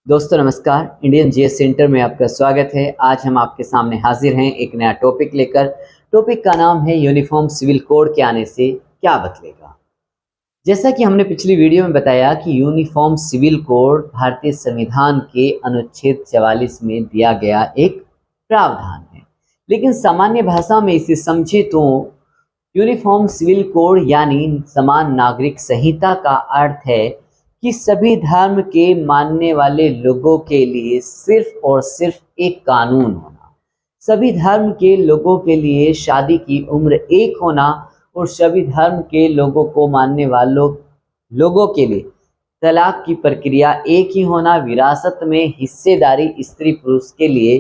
दोस्तों नमस्कार, Indian GS centre में आपका स्वागत है। आज हम आपके सामने हाजिर हैं एक नया टॉपिक लेकर। टॉपिक का नाम है यूनिफॉर्म सिविल कोड के आने से क्या बदलेगा। जैसा कि हमने पिछली वीडियो में बताया कि यूनिफॉर्म सिविल कोड भारतीय संविधान के अनुच्छेद 44 में दिया गया एक प्रावधान है, लेकिन सामान्य भाषा में इसे समझे तो यूनिफॉर्म सिविल कोड यानी समान नागरिक संहिता का अर्थ है कि सभी धर्म के मानने वाले लोगों के लिए सिर्फ और सिर्फ एक कानून होना, सभी धर्म के लोगों के लिए शादी की उम्र एक होना और सभी धर्म के लोगों को मानने वालों लोगों के लिए तलाक की प्रक्रिया एक ही होना, विरासत में हिस्सेदारी स्त्री पुरुष के लिए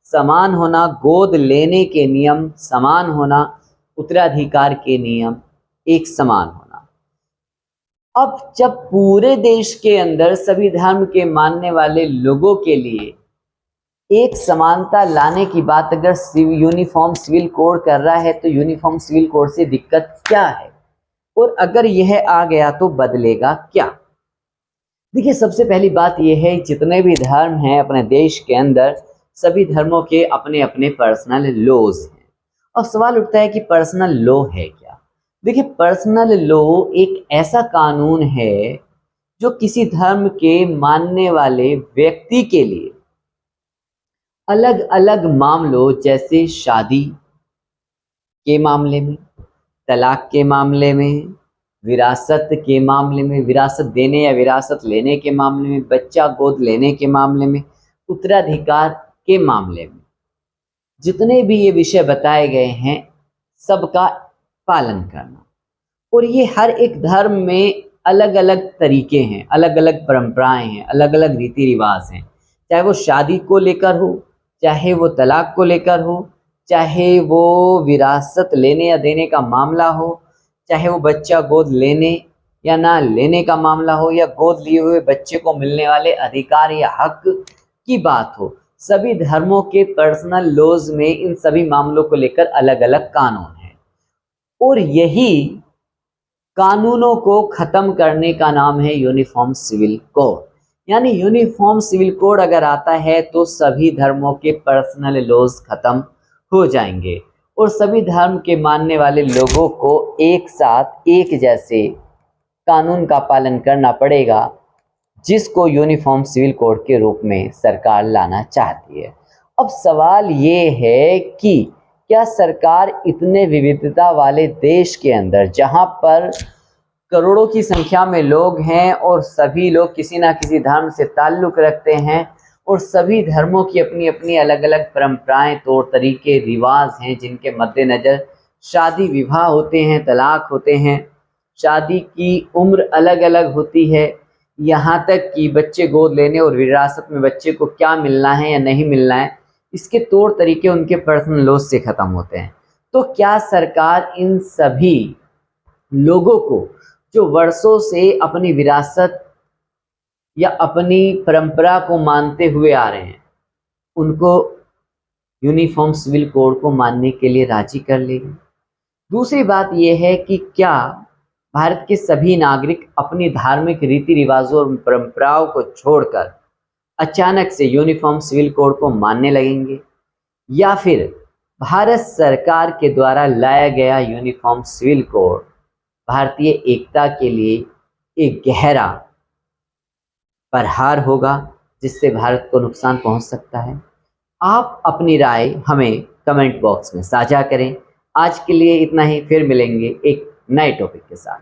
समान होना, गोद लेने के नियम समान होना, उत्तराधिकार के नियम एक समान होना। अब जब पूरे देश के अंदर सभी धर्म के मानने वाले लोगों के लिए एक समानता लाने की बात अगर यूनिफॉर्म सिविल कोड कर रहा है तो यूनिफॉर्म सिविल कोड से दिक्कत क्या है, और अगर यह आ गया तो बदलेगा क्या। देखिए, सबसे पहली बात यह है, जितने भी धर्म हैं अपने देश के अंदर, सभी धर्मों के अपने अपने पर्सनल लॉज हैं। और सवाल उठता है कि पर्सनल लॉ है क्या। देखिए, पर्सनल लॉ एक ऐसा कानून है जो किसी धर्म के मानने वाले व्यक्ति के लिए अलग अलग मामलों जैसे शादी के मामले में, तलाक के मामले में, विरासत के मामले में, विरासत देने या विरासत लेने के मामले में, बच्चा गोद लेने के मामले में, उत्तराधिकार के मामले में, जितने भी ये विषय बताए गए हैं सबका पालन करना। और ये हर एक धर्म में अलग अलग तरीके हैं, अलग अलग परंपराएं हैं, अलग अलग रीति रिवाज हैं, चाहे वो शादी को लेकर हो, चाहे वो तलाक को लेकर हो, चाहे वो विरासत लेने या देने का मामला हो, चाहे वो बच्चा गोद लेने या ना लेने का मामला हो, या गोद लिए हुए बच्चे को मिलने वाले अधिकार या हक की बात हो। सभी धर्मों के पर्सनल लॉज में इन सभी मामलों को लेकर अलग अलग कानून हैं, और यही कानूनों को खत्म करने का नाम है यूनिफॉर्म सिविल कोड। यानी यूनिफॉर्म सिविल कोड अगर आता है तो सभी धर्मों के पर्सनल लॉज खत्म हो जाएंगे और सभी धर्म के मानने वाले लोगों को एक साथ एक जैसे कानून का पालन करना पड़ेगा, जिसको यूनिफॉर्म सिविल कोड के रूप में सरकार लाना चाहती है। अब सवाल ये है कि क्या सरकार इतने विविधता वाले देश के अंदर, जहां पर करोड़ों की संख्या में लोग हैं और सभी लोग किसी ना किसी धर्म से ताल्लुक़ रखते हैं और सभी धर्मों की अपनी अपनी अलग अलग परंपराएं, तौर तरीके, रिवाज हैं, जिनके मद्देनज़र शादी विवाह होते हैं, तलाक होते हैं, शादी की उम्र अलग अलग होती है, यहाँ तक कि बच्चे गोद लेने और विरासत में बच्चे को क्या मिलना है या नहीं मिलना है, इसके तौर तरीके उनके पर्सनल लॉ से ख़त्म होते हैं। तो क्या सरकार इन सभी लोगों को जो वर्षों से अपनी विरासत या अपनी परंपरा को मानते हुए आ रहे हैं, उनको यूनिफॉर्म सिविल कोड को मानने के लिए राजी कर लेगी? दूसरी बात यह है कि क्या भारत के सभी नागरिक अपनी धार्मिक रीति रिवाजों और परंपराओं को छोड़कर अचानक से यूनिफॉर्म सिविल कोड को मानने लगेंगे, या फिर भारत सरकार के द्वारा लाया गया यूनिफॉर्म सिविल कोड भारतीय एकता के लिए एक गहरा प्रहार होगा, जिससे भारत को नुकसान पहुंच सकता है? आप अपनी राय हमें कमेंट बॉक्स में साझा करें। आज के लिए इतना ही, फिर मिलेंगे एक नए टॉपिक के साथ।